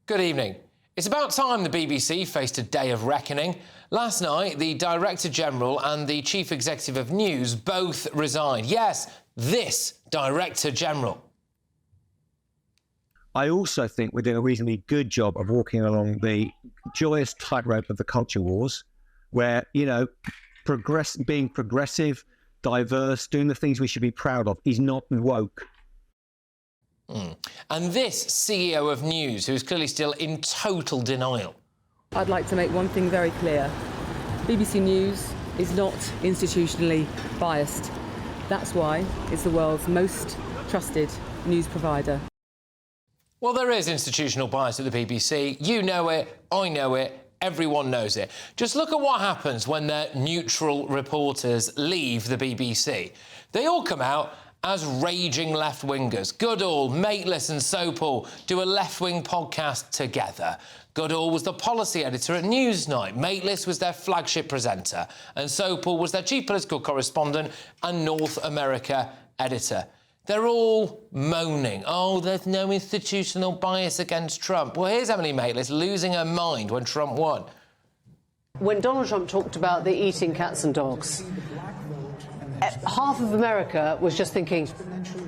Good evening. It's about time the BBC faced a day of reckoning. Last night, the Director General and the Chief Executive of News both resigned. Yes, this Director General. I also think we're doing a reasonably good job of walking along the joyous tightrope of the culture wars, where, you know, being progressive, diverse, doing the things we should be proud of is not woke. And this CEO of News, who's clearly still in total denial. I'd like to make one thing very clear. BBC News is not institutionally biased. That's why it's the world's most trusted news provider. Well, there is institutional bias at the BBC. You know it, I know it, everyone knows it. Just look at what happens when their neutral reporters leave the BBC. They all come out as raging left-wingers. Goodall, Mateless and Sopel do a left-wing podcast together. Goodall was the policy editor at Newsnight. Mateless was their flagship presenter. And Sopel was their chief political correspondent and North America editor. They're all moaning, oh, there's no institutional bias against Trump. Well, here's Emily Mateless losing her mind when Trump won. When Donald Trump talked about the eating cats and dogs, half of America was just thinking,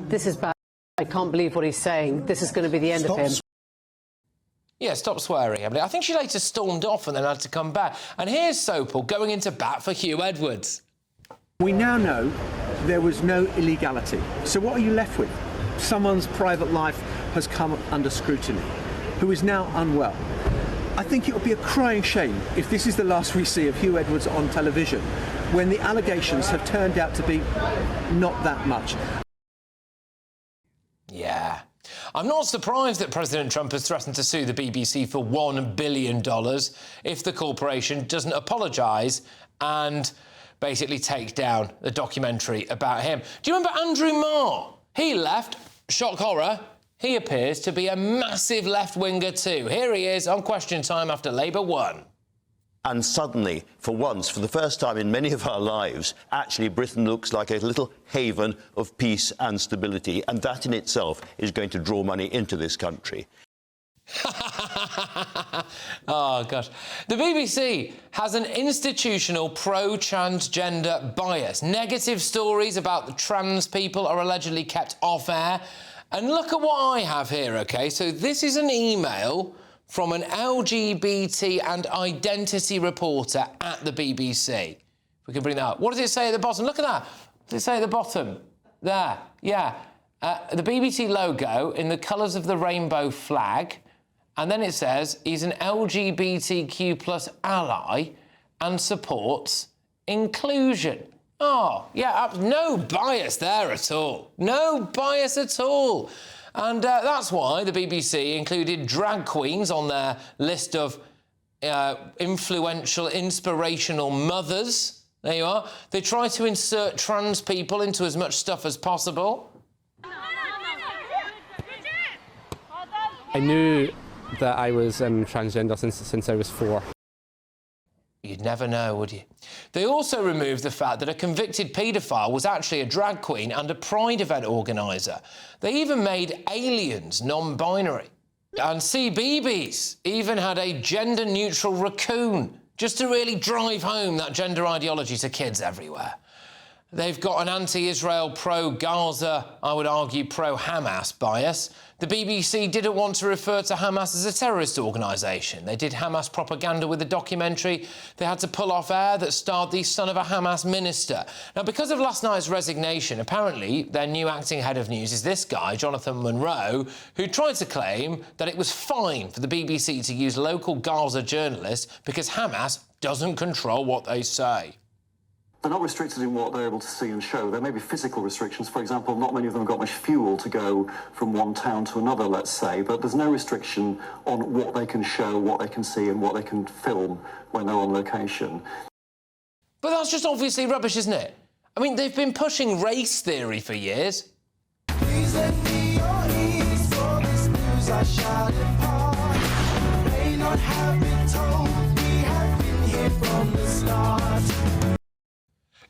this is bad. I can't believe what he's saying. This is going to be the end of him. Yeah, stop swearing, Emily. I think she later stormed off and then had to come back. And here's Sopel going into bat for Hugh Edwards. We now know there was no illegality. So what are you left with? Someone's private life has come under scrutiny, who is now unwell. I think it would be a crying shame if this is the last we see of Hugh Edwards on television, when the allegations have turned out to be not that much. Yeah. I'm not surprised that President Trump has threatened to sue the BBC for $1 billion if the corporation doesn't apologise and basically take down the documentary about him. Do you remember Andrew Marr? He left. Shock horror. He appears to be a massive left-winger too. Here he is on Question Time after Labour won. And suddenly, for once, for the first time in many of our lives, actually Britain looks like a little haven of peace and stability, and that in itself is going to draw money into this country. Oh, gosh. The BBC has an institutional pro-transgender bias. Negative stories about the trans people are allegedly kept off air. And look at what I have here, OK? So this is an email from an LGBT and identity reporter at the BBC. If we can bring that up. What does it say at the bottom? Look at that. What does it say at the bottom? There, yeah. The BBC logo in the colours of the rainbow flag. And then it says he's an LGBTQ plus ally and supports inclusion. Oh, yeah, no bias there at all. No bias at all. And that's why the BBC included drag queens on their list of influential, inspirational mothers. There you are. They try to insert trans people into as much stuff as possible. I knew that I was transgender since I was 4. You'd never know, would you? They also removed the fact that a convicted paedophile was actually a drag queen and a Pride event organiser. They even made aliens non-binary. And CBeebies even had a gender-neutral raccoon, just to really drive home that gender ideology to kids everywhere. They've got an anti-Israel, pro-Gaza, I would argue pro-Hamas bias. The BBC didn't want to refer to Hamas as a terrorist organisation. They did Hamas propaganda with a documentary they had to pull off air that starred the son of a Hamas minister. Now, because of last night's resignation, apparently their new acting head of news is this guy, Jonathan Munro, who tried to claim that it was fine for the BBC to use local Gaza journalists because Hamas doesn't control what they say. They're not restricted in what they're able to see and show. There may be physical restrictions. For example, not many of them have got much fuel to go from one town to another, let's say, but there's no restriction on what they can show, what they can see and what they can film when they're on location. But that's just obviously rubbish, isn't it? I mean, they've been pushing race theory for years. Please let me your ears for this news I shall impart. May not have been told, we have been here from the start.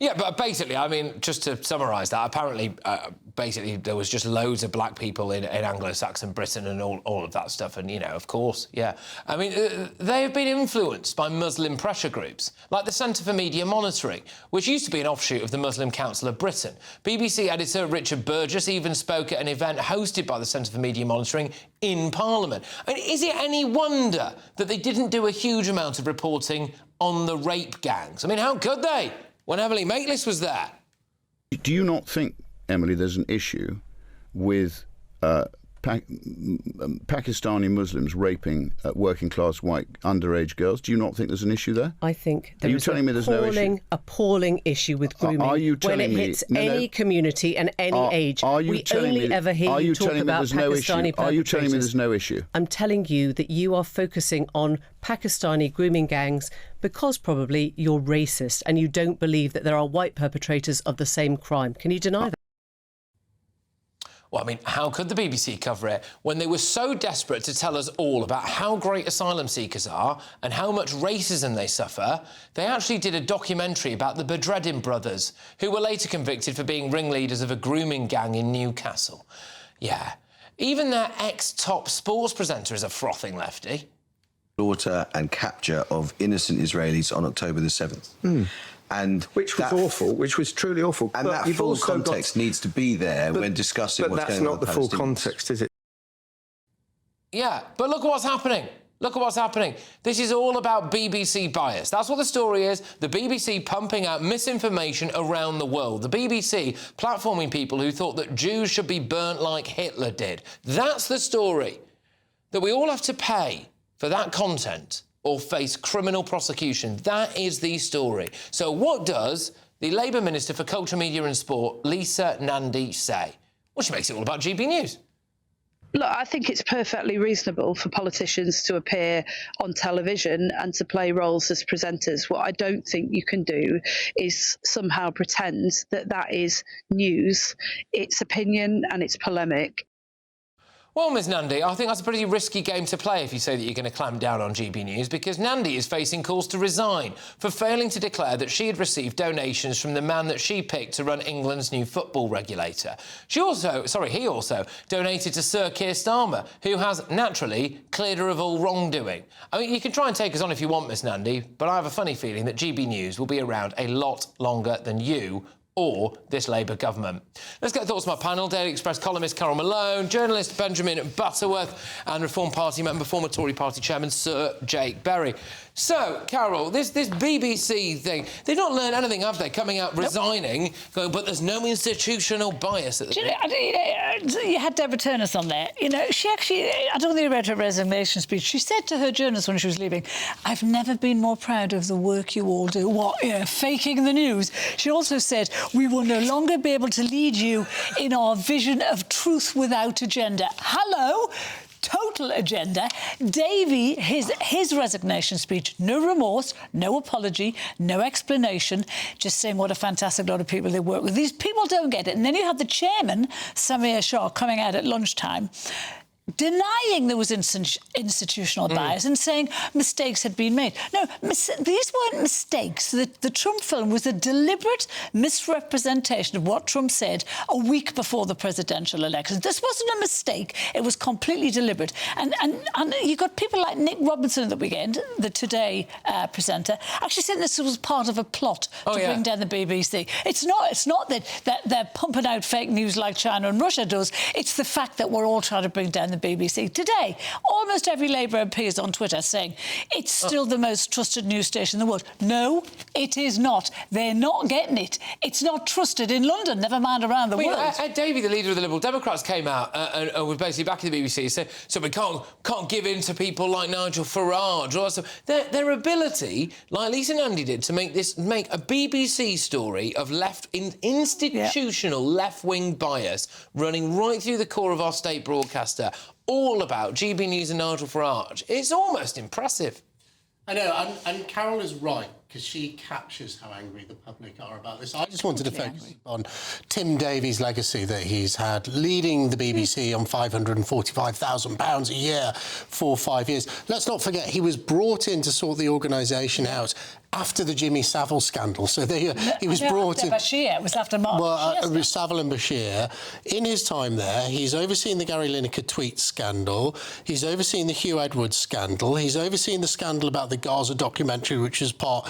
Yeah, but basically, I mean, just to summarise that, apparently, basically, there was just loads of black people in Anglo-Saxon Britain and all of that stuff. And, you know, of course, yeah. I mean, they have been influenced by Muslim pressure groups, like the Centre for Media Monitoring, which used to be an offshoot of the Muslim Council of Britain. BBC editor Richard Burgess even spoke at an event hosted by the Centre for Media Monitoring in Parliament. And is it any wonder that they didn't do a huge amount of reporting on the rape gangs? I mean, how could they, when Emily Maitlis was there? Do you not think, Emily, there's an issue with Pakistani Muslims raping working-class white underage girls? Do you not think there's an issue there? I think there is an appalling issue with grooming when it hits any community and any age. We only ever hear you talk about Pakistani perpetrators. Are you telling me there's no issue? I'm telling you that you are focusing on Pakistani grooming gangs because probably you're racist and you don't believe that there are white perpetrators of the same crime. Can you deny that? Well, I mean, how could the BBC cover it when they were so desperate to tell us all about how great asylum seekers are and how much racism they suffer? They actually did a documentary about the Bedreddin brothers, who were later convicted for being ringleaders of a grooming gang in Newcastle. Yeah, even their ex-top sports presenter is a frothing lefty. Slaughter and capture of innocent Israelis on October the 7th. And which was awful, which was truly awful. And that full context needs to be there when discussing what's going on. But that's not the full context, is it? Yeah, but look at what's happening. Look at what's happening. This is all about BBC bias. That's what the story is. The BBC pumping out misinformation around the world. The BBC platforming people who thought that Jews should be burnt like Hitler did. That's the story. That we all have to pay for that content or face criminal prosecution. That is the story. So what does the Labour Minister for Culture, Media and Sport, Lisa Nandy, say? Well, she makes it all about GB News. Look, I think it's perfectly reasonable for politicians to appear on television and to play roles as presenters. What I don't think you can do is somehow pretend that that is news. It's opinion and it's polemic. Well, Ms Nandy, I think that's a pretty risky game to play if you say that you're going to clamp down on GB News, because Nandy is facing calls to resign for failing to declare that she had received donations from the man that she picked to run England's new football regulator. He also donated to Sir Keir Starmer, who has, naturally, cleared her of all wrongdoing. I mean, you can try and take us on if you want, Ms Nandy, but I have a funny feeling that GB News will be around a lot longer than you or this Labour government. Let's get thoughts from my panel. Daily Express columnist Carol Malone, journalist Benjamin Butterworth and Reform Party member, former Tory Party chairman Sir Jake Berry. So, Carol, this BBC thing, they've not learned anything, have they? Coming out, resigning, going, but there's no institutional bias at the you had Deborah Turnus on there. You know, she actually, I don't think you read her resignation speech. She said to her journalists when she was leaving, I've never been more proud of the work you all do. What, faking the news? She also said, we will no longer be able to lead you in our vision of truth without agenda. Hello? Total agenda. Davey, his resignation speech, no remorse, no apology, no explanation, just saying what a fantastic lot of people they work with. These people don't get it. And then you have the chairman, Samir Shah, coming out at lunchtime, denying there was institutional bias and saying mistakes had been made. No, these weren't mistakes. The Trump film was a deliberate misrepresentation of what Trump said a week before the presidential election. This wasn't a mistake. It was completely deliberate. And you got people like Nick Robinson at the weekend, the Today presenter, actually saying this was part of a plot to bring down the BBC. It's not that they're pumping out fake news like China and Russia does. It's the fact that we're all trying to bring down the BBC. Today, almost every Labour MP is on Twitter saying it's still the most trusted news station in the world. No, it is not. They're not getting it. It's not trusted in London, never mind around the world. Ed Davey, the leader of the Liberal Democrats, came out and was basically backing the BBC, said, so we can't give in to people like Nigel Farage. Or so. Their ability, like Lisa Nandy did, to make a BBC story of institutional left-wing bias running right through the core of our state broadcaster, all about GB News and Nigel Farage. It's almost impressive. I know, and Carol is right. because she captures how angry the public are about this. I just wanted to focus on Tim Davies' legacy that he's had, leading the BBC on £545,000 a year for 5 years. Let's not forget, he was brought in to sort the organisation out after the Jimmy Savile scandal. So he was brought in... Bashir, it was after Mark. Well, Savile and Bashir. In his time there, he's overseen the Gary Lineker tweet scandal. He's overseen the Hugh Edwards scandal. He's overseen the scandal about the Gaza documentary, which is part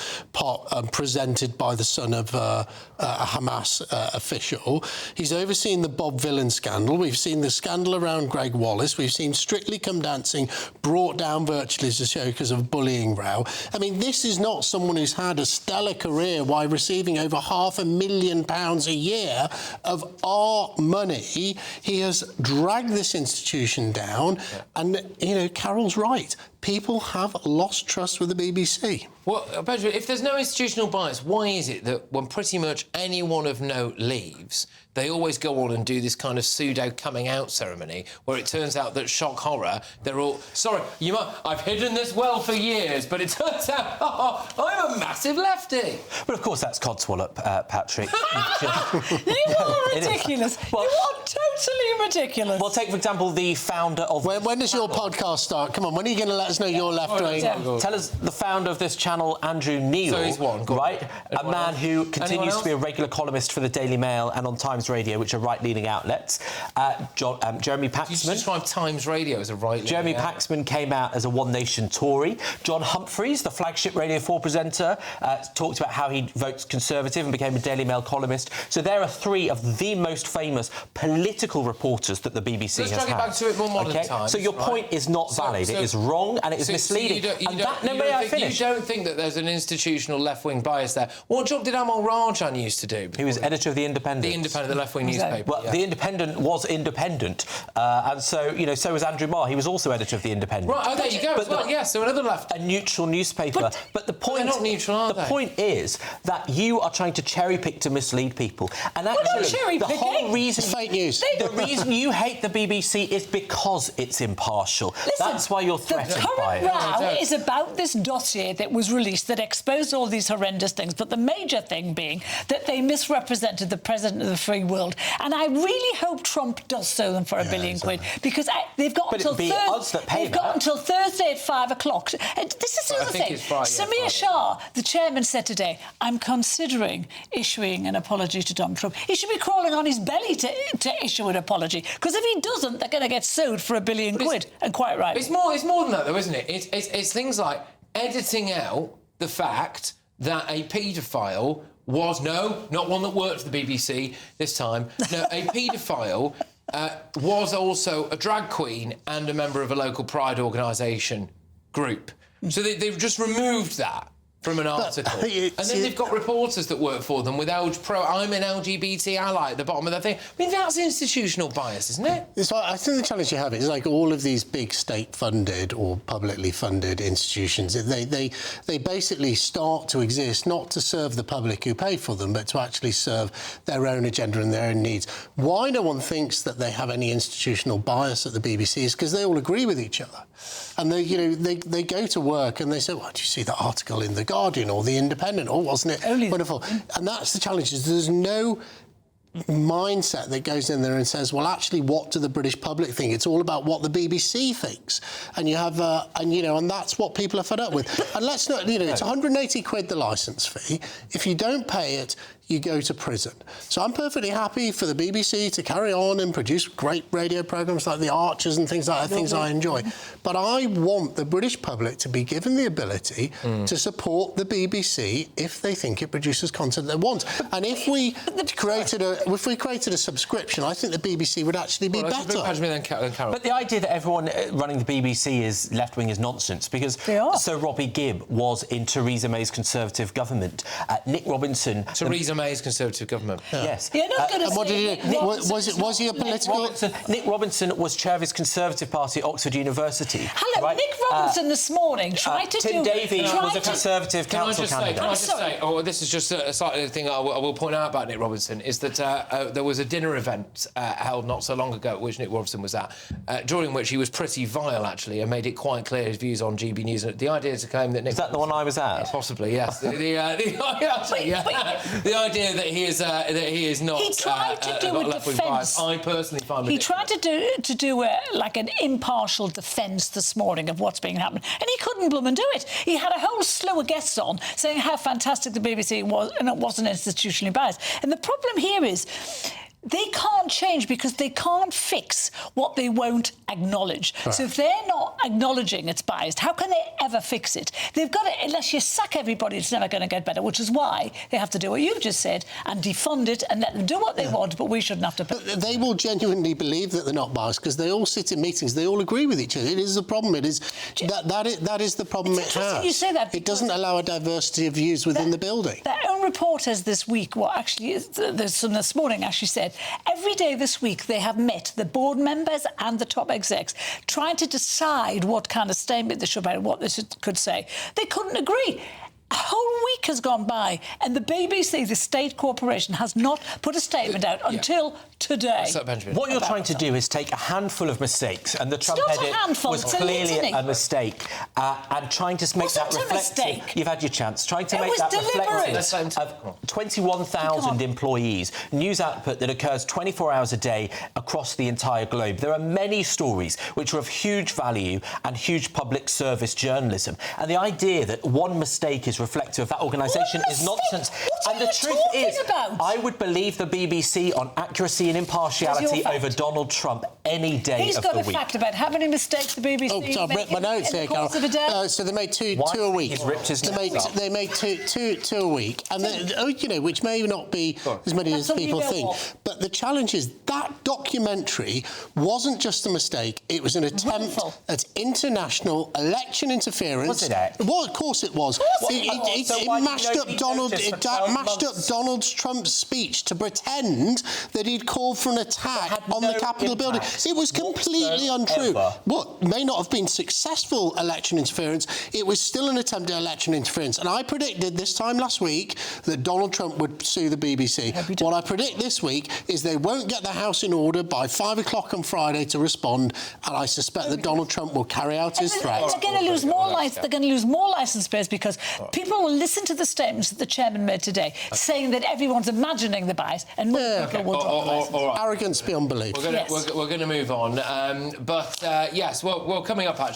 presented by the son of a Hamas official. He's overseen the Bob Villan scandal. We've seen the scandal around Greg Wallace. We've seen Strictly Come Dancing brought down virtually as a show because of a bullying row. I mean, this is not someone who's had a stellar career while receiving over £500,000 a year of our money. He has dragged this institution down, and, you know, Carol's right. People have lost trust with the BBC. Well, Pedro, if there's no institutional bias, why is it that when pretty much anyone of note leaves, they always go on and do this kind of pseudo coming out ceremony where it turns out that shock horror, they're all, sorry, I've hidden this well for years, but it turns out, I'm a massive leftie. But of course that's codswallop, Patrick. You are ridiculous. Well, you are totally ridiculous. Well, take, for example, the founder of... When does your podcast start? Come on, when are you going to let us know you're left-wing? Tell us the founder of this channel, Andrew Neil. So he's one. Right? A man who continues to be a regular columnist for the Daily Mail and on Times Radio, which are right-leaning outlets. Jeremy Paxman... You describe Times Radio as a right-leaning Jeremy Paxman came out as a One Nation Tory. John Humphreys, the flagship Radio 4 presenter, talked about how he votes Conservative and became a Daily Mail columnist. So there are three of the most famous political reporters that the BBC has had. Let's drag it back to it more modern times. So your point is not valid. It is wrong and it is misleading. You don't think that there's an institutional left-wing bias there? What job did Amal Rajan used to do? He was editor of The Independent. The Independent, the left-wing newspaper. Well, The Independent was independent. And so, you know, so was Andrew Marr. He was also editor of The Independent. Right, there you go. But well, yes, so another left... A neutral newspaper. But the point... They're not neutral, are they? The point is that you are trying to cherry-pick to mislead people. And actually, the whole reason... Fake news. The reason you hate the BBC is because it's impartial. Listen, that's why you're threatened by it. The current row is about this dossier that was released that exposed all these horrendous things, but the major thing being that they misrepresented the president of the free world. And I really hope Trump does sue them for £1 billion quid, because they've got until until Thursday at 5 o'clock. This is the other thing. Samir Shah, the chairman, said today, I'm considering issuing an apology to Donald Trump. He should be crawling on his belly to issue an apology, because if he doesn't, they're going to get sued for £1 billion quid, and quite right. It's more than that, though, isn't it? It's things like editing out the fact that a paedophile was, no, not one that worked for the BBC this time, no, a paedophile was also a drag queen and a member of a local pride organisation group. So they've just removed that from an article. And then they've got reporters that work for them with I'm an LGBT ally at the bottom of their thing. I mean, that's institutional bias, isn't it? So I think the challenge you have is, like, all of these big state-funded or publicly funded institutions, they basically start to exist not to serve the public who pay for them, but to actually serve their own agenda and their own needs. Why no one thinks that they have any institutional bias at the BBC is because they all agree with each other. And they go to work and they say, well, do you see that article in The Guardian or The Independent? Oh, wasn't it wonderful? And that's the challenge, is there's no mindset that goes in there and says, well, actually, what do the British public think? It's all about what the BBC thinks. And you have, and that's what people are fed up with. And let's not, it's 180 quid, the licence fee. If you don't pay it, you go to prison. So I'm perfectly happy for the BBC to carry on and produce great radio programmes like The Archers and things like that, things I enjoy. But I want the British public to be given the ability to support the BBC if they think it produces content they want. And if we created a subscription, I think the BBC would actually be better. But the idea that everyone running the BBC is left-wing is nonsense, because Sir Robbie Gibb was in Theresa May's Conservative government. Nick Robinson... Theresa May's Conservative government. Yes. You're not going to and what did he, was he a political... Nick Robinson was chair of his Conservative Party at Oxford University. Hello, right? Nick Robinson this morning tried to Tim Davey was a Conservative council candidate. Can I just say, this is just a slightly thing I will point out about Nick Robinson, is that there was a dinner event held not so long ago, which Nick Robinson was at, during which he was pretty vile, actually, and made it quite clear his views on GB News. And the idea to claim that Nick... Is that the one I was at? Possibly, yes. The idea that he is not... He tried to do a defence. I personally find... He tried to do like an impartial defence this morning of what's being happened, and he couldn't bloom and do it. He had a whole slew of guests on saying how fantastic the BBC was, and it wasn't institutionally biased. And the problem here is they can't change because they can't fix what they won't acknowledge. Right. So if they're not acknowledging it's biased, how can they ever fix it? They've got to, unless you sack everybody, it's never going to get better, which is why they have to do what you've just said and defund it and let them do what they want, but we shouldn't have to... But they will genuinely believe that they're not biased because they all sit in meetings, they all agree with each other. It is the problem. It is... That is the problem it has. You say that. It doesn't allow a diversity of views within the building. Their own reporters this week, there's some this morning actually said, every day this week they have met the board members and the top execs trying to decide what kind of statement they should make, what they could say. They couldn't agree. A whole week has gone by and the BBC, the state corporation, has not put a statement out until today. What you're trying to do is take a handful of mistakes, and the Trump edit was clearly a mistake, and trying to make that reflective. You've had your chance. Trying to make that reflective of 21,000 employees, news output that occurs 24 hours a day across the entire globe. There are many stories which are of huge value and huge public service journalism, and the idea that one mistake is reflective of that organisation is nonsense. And the truth is, I would believe the BBC on accuracy and impartiality over Donald Trump any day of the week. He's got a fact about how many mistakes the BBC made I've read my notes here, Carol. So they made two a week. He's ripped his They made two a week, and which may not be as many as people think. But the challenge is that documentary wasn't just a mistake; it was an attempt at international election interference. Was it? Well, of course it was. It mashed up Donald Trump's speech to pretend that he'd called for an attack on the Capitol building. It was completely untrue. What may not have been successful election interference, it was still an attempt at election interference. And I predicted this time last week that Donald Trump would sue the BBC. What I predict this week is they won't get the House in order by 5 o'clock on Friday to respond, and I suspect that Donald Trump will carry out his threat. They're going to lose more license. They're going to lose more licence space because people will listen to the statements that the chairman made today, saying that everyone's imagining the bias, and people will drop the license. Arrogance beyond belief. We're going to move on, but yes, well, coming up actually.